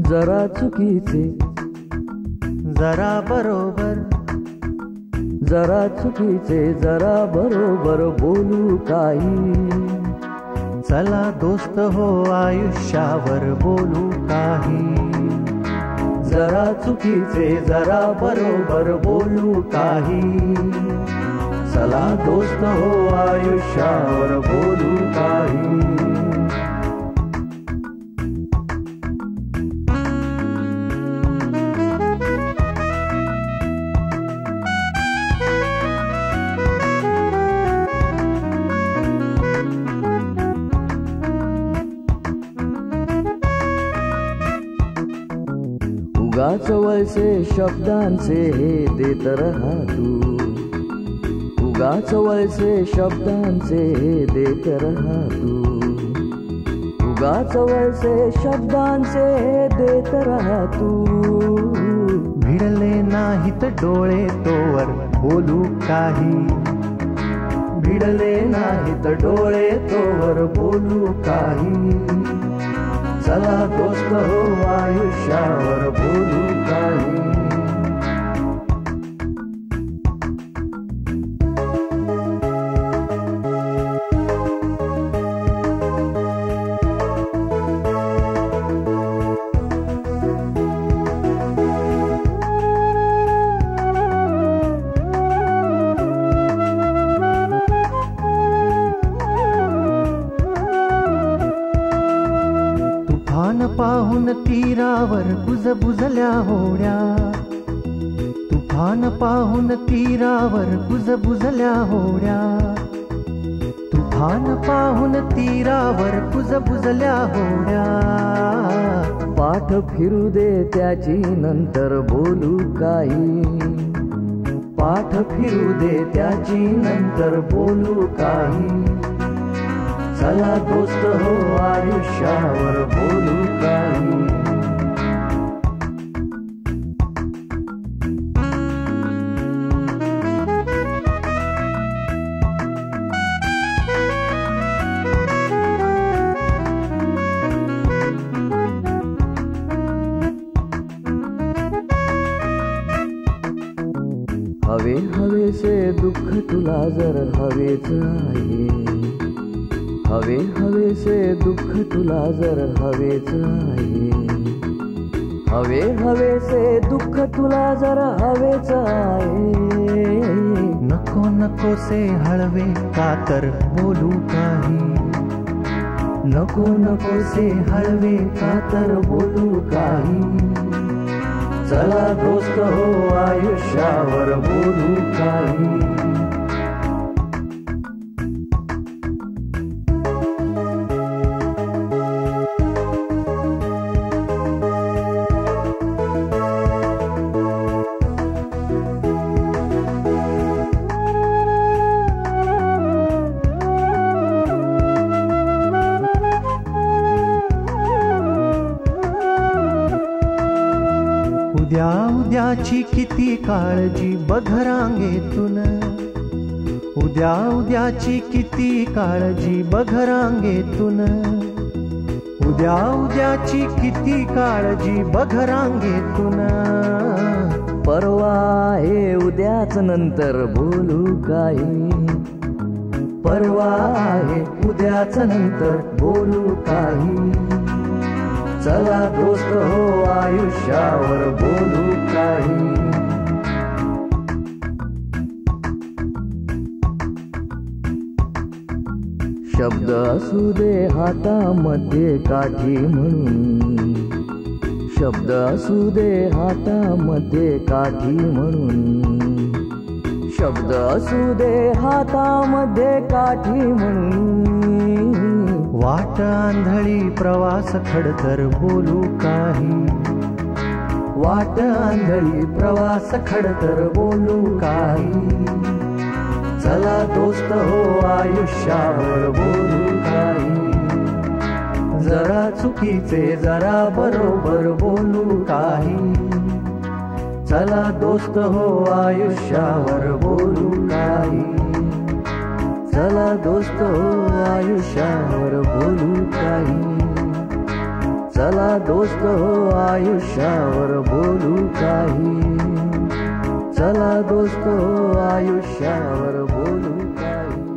जरा चुकीचे जरा बरोबर, जरा चुकीचे जरा बरोबर बोलू काही. चला दोस्त हो आयुष्यावर बोलू काही. जरा चुकीचे जरा बरोबर बोलू काही. चला दोस्त हो आयुष्यावर बोलू काही. उगाच वळसे शब्दांचे हे देत राहा तू. उगाच वळसे शब्दांचे हे देत राहा तू. उगाच वळसे शब्दांचे हे देत राहा तू. भिडले नाहीत डोळे तोवर बोलू काही. भिडले नाहीत डोळे तोवर बोलू काही. चला दोस्त हो आयुष्यावर बोलू काही. तुफान पाहून तीरावर कुजबुजल्या होड्या. तुफान पाहून तीरावर कुजबुजल्या होड्या. तुफान पाहून तीरावर कुजबुजल्या होड्या. पाठ फिरू दे त्याची नंतर बोलू काही. पाठ फिरू दे त्याची नंतर बोलू काही. चला दोस्त हो आयुष्यावर बोलू काही. हवे हवेसे दुःख तुला जर हवेच आहे. हवे हवेसे दुःख तुला जर हवेच आहे. हवे हवेसे दुःख तुला जर हवेच आहे. नको नकोसे हळवे का तर बोलू काही. नको नकोसे हळवे का तर बोलू काही. चला दोस्त हो आयुष्यावर बोलू काही. उद्या उद्याची किती काळजी बघ रांगेतून. उद्या उद्याची किती काळजी बघ रांगेतून. उद्या उद्याची किती काळजी बघ रांगेतून. परवा आहे उद्याच नंतर बोलू काही. परवा आहे उद्याच नंतर बोलू काही. चला दोस्त हो आयुष्यावर बोलू काही. शब्द असू दे हातामध्ये काठी म्हणून. शब्द असू दे हातामध्ये काठी म्हणून. शब्द असू दे हातामध्ये काठी म्हणून. वाट आंधळी प्रवास खडतर बोलू काही. वाट आंधळी प्रवास खडतर बोलू काही. चला दोस्त हो आयुष्यावर बोलू काही. जरा चुकीचे जरा बरोबर बोलू काही. चला दोस्त हो आयुष्यावर बोलू काही. चला दोस्त हो आयुष्यावर बोलू काही. चला दोस्त हो आयुष्यावर बोलू काही. चला दोस्त हो आयुष्यावर बोलू काही.